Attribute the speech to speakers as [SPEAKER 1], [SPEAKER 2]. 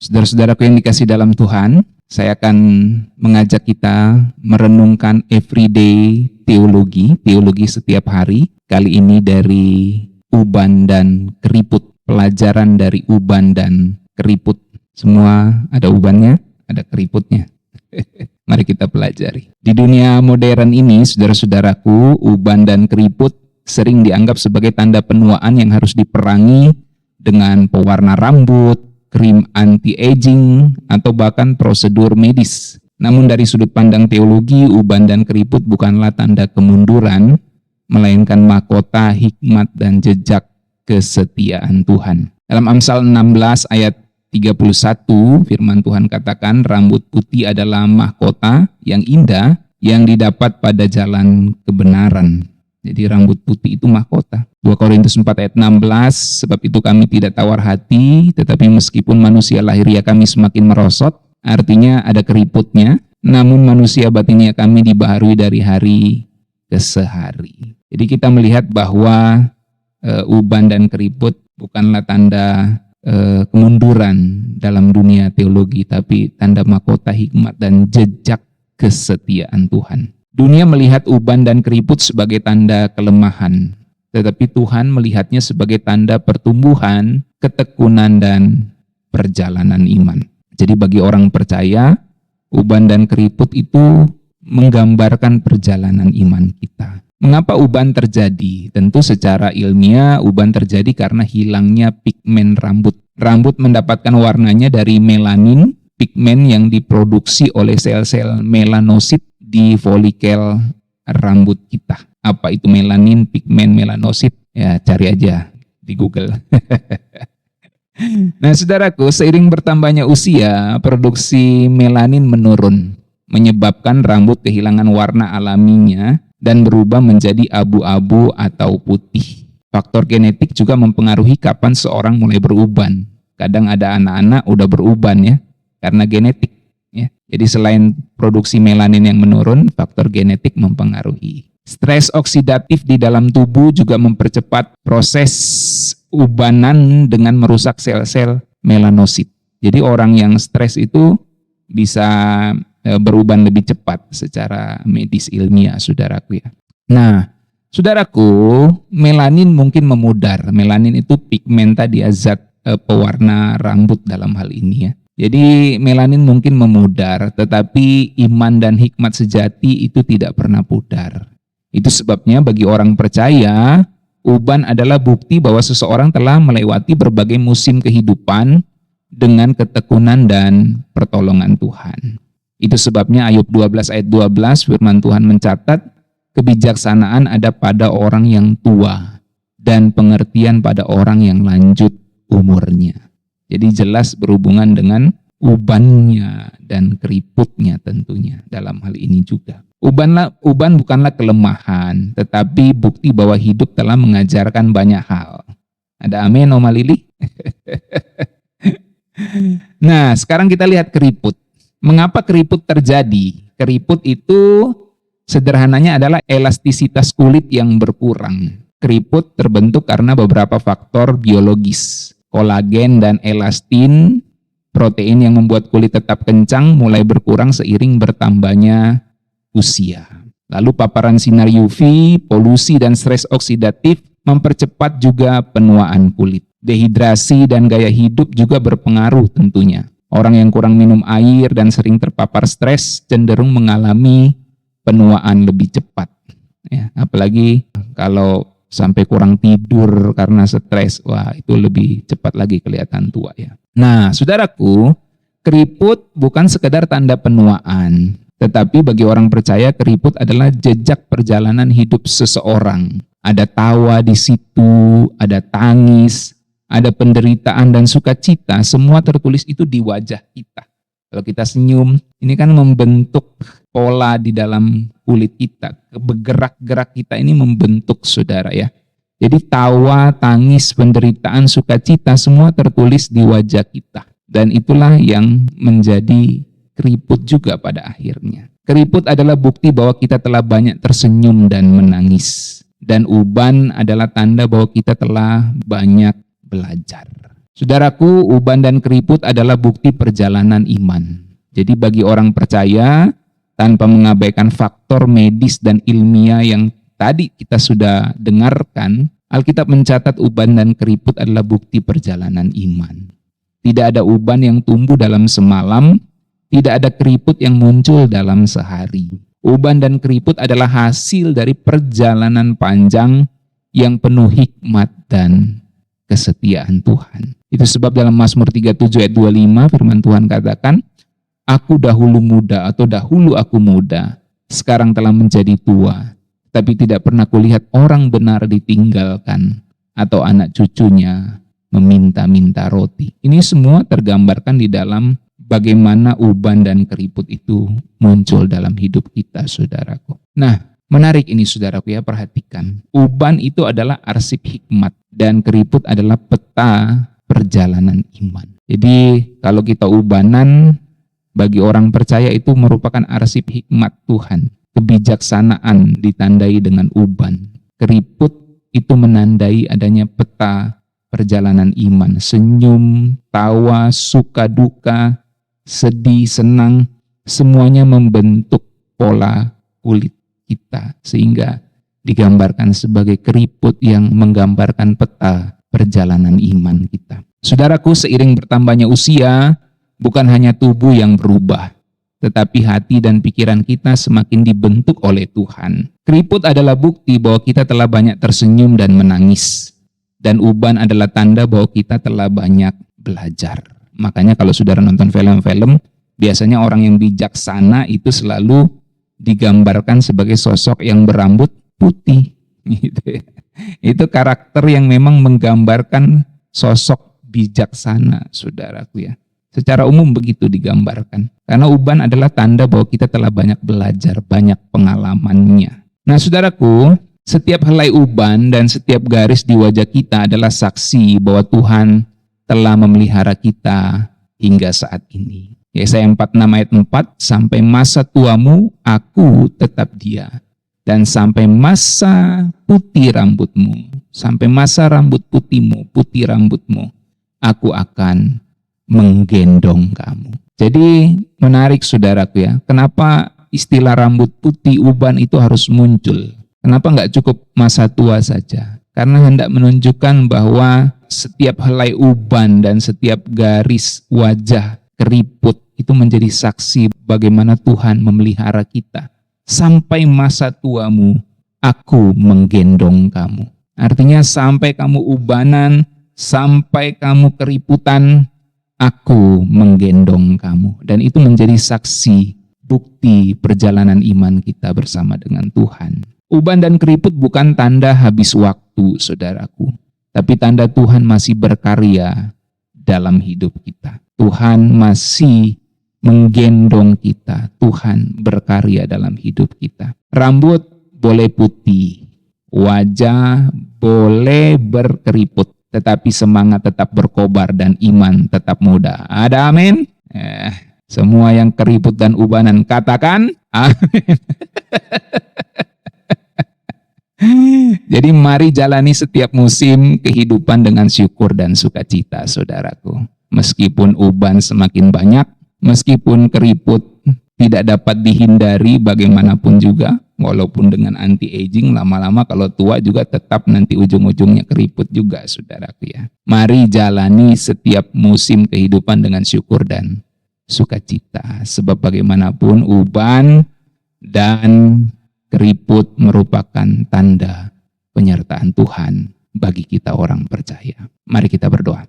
[SPEAKER 1] Saudara-saudaraku yang dikasih dalam Tuhan, saya akan mengajak kita merenungkan everyday teologi setiap hari. Kali ini dari uban dan keriput, pelajaran dari uban dan keriput. Semua ada ubannya, ada keriputnya. Mari kita pelajari. Di dunia modern ini, saudara-saudaraku, uban dan keriput sering dianggap sebagai tanda penuaan yang harus diperangi dengan pewarna rambut, krim anti-aging, atau bahkan prosedur medis. Namun dari sudut pandang teologi, uban dan keriput bukanlah tanda kemunduran, melainkan mahkota hikmat dan jejak kesetiaan Tuhan. Dalam Amsal 16 ayat 31, firman Tuhan katakan, rambut putih adalah mahkota yang indah yang didapat pada jalan kebenaran. Jadi rambut putih itu mahkota. 2 Korintus 4 ayat 16, sebab itu kami tidak tawar hati, tetapi meskipun manusia lahiriah kami semakin merosot, artinya ada keriputnya, namun manusia batinnya kami dibaharui dari hari ke sehari. Jadi kita melihat bahwa uban dan keriput bukanlah tanda kemunduran dalam dunia teologi, tapi tanda mahkota hikmat dan jejak kesetiaan Tuhan. Dunia melihat uban dan keriput sebagai tanda kelemahan, tetapi Tuhan melihatnya sebagai tanda pertumbuhan, ketekunan, dan perjalanan iman. Jadi bagi orang percaya, uban dan keriput itu menggambarkan perjalanan iman kita. Mengapa uban terjadi? Tentu secara ilmiah uban terjadi karena hilangnya pigmen rambut. Rambut mendapatkan warnanya dari melanin, pigmen yang diproduksi oleh sel-sel melanosit di folikel rambut kita. Apa itu melanin, pigmen, melanosit? Ya cari aja di Google. Nah saudaraku, seiring bertambahnya usia, produksi melanin menurun, menyebabkan rambut kehilangan warna alaminya dan berubah menjadi abu-abu atau putih. Faktor genetik juga mempengaruhi kapan seorang mulai beruban. Kadang ada anak-anak udah beruban ya, karena genetik. Ya. Jadi selain produksi melanin yang menurun, faktor genetik mempengaruhi. Stres oksidatif di dalam tubuh juga mempercepat proses ubanan dengan merusak sel-sel melanosit. Jadi orang yang stres itu bisa beruban lebih cepat secara medis ilmiah, saudaraku ya. Nah, saudaraku, melanin mungkin memudar. Melanin itu pigmen tadi, zat pewarna rambut dalam hal ini ya. Jadi melanin mungkin memudar, tetapi iman dan hikmat sejati itu tidak pernah pudar. Itu sebabnya bagi orang percaya, uban adalah bukti bahwa seseorang telah melewati berbagai musim kehidupan dengan ketekunan dan pertolongan Tuhan. Itu sebabnya Ayub 12 ayat 12 firman Tuhan mencatat, kebijaksanaan ada pada orang yang tua dan pengertian pada orang yang lanjut umurnya. Jadi jelas berhubungan dengan ubannya dan keriputnya tentunya dalam hal ini juga. Uban bukanlah kelemahan, tetapi bukti bahwa hidup telah mengajarkan banyak hal. Ada amin, Oma Lili? Nah, sekarang kita lihat keriput. Mengapa keriput terjadi? Keriput itu sederhananya adalah elastisitas kulit yang berkurang. Keriput terbentuk karena beberapa faktor biologis. Kolagen dan elastin, protein yang membuat kulit tetap kencang, mulai berkurang seiring bertambahnya usia. Lalu paparan sinar UV, polusi, dan stres oksidatif mempercepat juga penuaan kulit. Dehidrasi dan gaya hidup juga berpengaruh tentunya. Orang yang kurang minum air dan sering terpapar stres cenderung mengalami penuaan lebih cepat. Ya, apalagi kalau sampai kurang tidur karena stres, wah itu lebih cepat lagi kelihatan tua ya. Nah, saudaraku, keriput bukan sekedar tanda penuaan, tetapi bagi orang percaya keriput adalah jejak perjalanan hidup seseorang. Ada tawa di situ, ada tangis, ada penderitaan dan sukacita, semua tertulis itu di wajah kita. Kalau kita senyum, ini kan membentuk pola di dalam kulit kita. Bergerak-gerak kita ini membentuk, saudara ya. Jadi tawa, tangis, penderitaan, sukacita semua tertulis di wajah kita. Dan itulah yang menjadi keriput juga pada akhirnya. Keriput adalah bukti bahwa kita telah banyak tersenyum dan menangis. Dan uban adalah tanda bahwa kita telah banyak belajar. Saudaraku, uban dan keriput adalah bukti perjalanan iman. Jadi bagi orang percaya, tanpa mengabaikan faktor medis dan ilmiah yang tadi kita sudah dengarkan, Alkitab mencatat uban dan keriput adalah bukti perjalanan iman. Tidak ada uban yang tumbuh dalam semalam, tidak ada keriput yang muncul dalam sehari. Uban dan keriput adalah hasil dari perjalanan panjang yang penuh hikmat dan kesetiaan Tuhan. Itu sebab dalam Mazmur 37 ayat 25 firman Tuhan katakan, "Aku dahulu muda atau dahulu aku muda, sekarang telah menjadi tua, tapi tidak pernah kulihat orang benar ditinggalkan atau anak cucunya meminta-minta roti." Ini semua tergambarkan di dalam bagaimana uban dan keriput itu muncul dalam hidup kita, saudaraku. Nah, menarik ini saudaraku ya, perhatikan. Uban itu adalah arsip hikmat dan keriput adalah peta perjalanan iman. Jadi kalau kita ubanan, bagi orang percaya itu merupakan arsip hikmat Tuhan. Kebijaksanaan ditandai dengan uban. Keriput itu menandai adanya peta perjalanan iman. Senyum, tawa, suka duka, sedih, senang, semuanya membentuk pola kulit kita. Sehingga digambarkan sebagai keriput yang menggambarkan peta perjalanan iman kita. Saudaraku, seiring bertambahnya usia, bukan hanya tubuh yang berubah, tetapi hati dan pikiran kita semakin dibentuk oleh Tuhan. Keriput adalah bukti bahwa kita telah banyak tersenyum dan menangis. Dan uban adalah tanda bahwa kita telah banyak belajar. Makanya kalau saudara nonton film-film, biasanya orang yang bijaksana itu selalu digambarkan sebagai sosok yang berambut putih. Gitu. Itu karakter yang memang menggambarkan sosok bijaksana, saudaraku ya. Secara umum begitu digambarkan. Karena uban adalah tanda bahwa kita telah banyak belajar, banyak pengalamannya. Nah, saudaraku, setiap helai uban dan setiap garis di wajah kita adalah saksi bahwa Tuhan telah memelihara kita hingga saat ini. Yesaya 46 ayat 4, "Sampai masa tuamu, aku tetap dia. Dan sampai masa putih rambutmu, sampai masa rambut putihmu, putih rambutmu, aku akan menggendong kamu." Jadi menarik saudaraku ya, kenapa istilah rambut putih uban itu harus muncul? Kenapa nggak cukup masa tua saja? Karena hendak menunjukkan bahwa setiap helai uban dan setiap garis wajah keriput itu menjadi saksi bagaimana Tuhan memelihara kita. Sampai masa tuamu, aku menggendong kamu. Artinya sampai kamu ubanan, sampai kamu keriputan, aku menggendong kamu. Dan itu menjadi saksi, bukti perjalanan iman kita bersama dengan Tuhan. Uban dan keriput bukan tanda habis waktu, saudaraku. Tapi tanda Tuhan masih berkarya dalam hidup kita. Tuhan masih menggendong kita. Tuhan berkarya dalam hidup kita. Rambut boleh putih, wajah boleh berkeriput, tetapi semangat tetap berkobar dan iman tetap muda. Ada amin? Semua yang keriput dan ubanan katakan amin. Jadi mari jalani setiap musim kehidupan dengan syukur dan sukacita, saudaraku. Meskipun uban semakin banyak, meskipun keriput tidak dapat dihindari bagaimanapun juga, walaupun dengan anti-aging, lama-lama kalau tua juga tetap nanti ujung-ujungnya keriput juga, saudaraku ya. Mari jalani setiap musim kehidupan dengan syukur dan sukacita. Sebab bagaimanapun uban dan keriput merupakan tanda penyertaan Tuhan bagi kita orang percaya. Mari kita berdoa.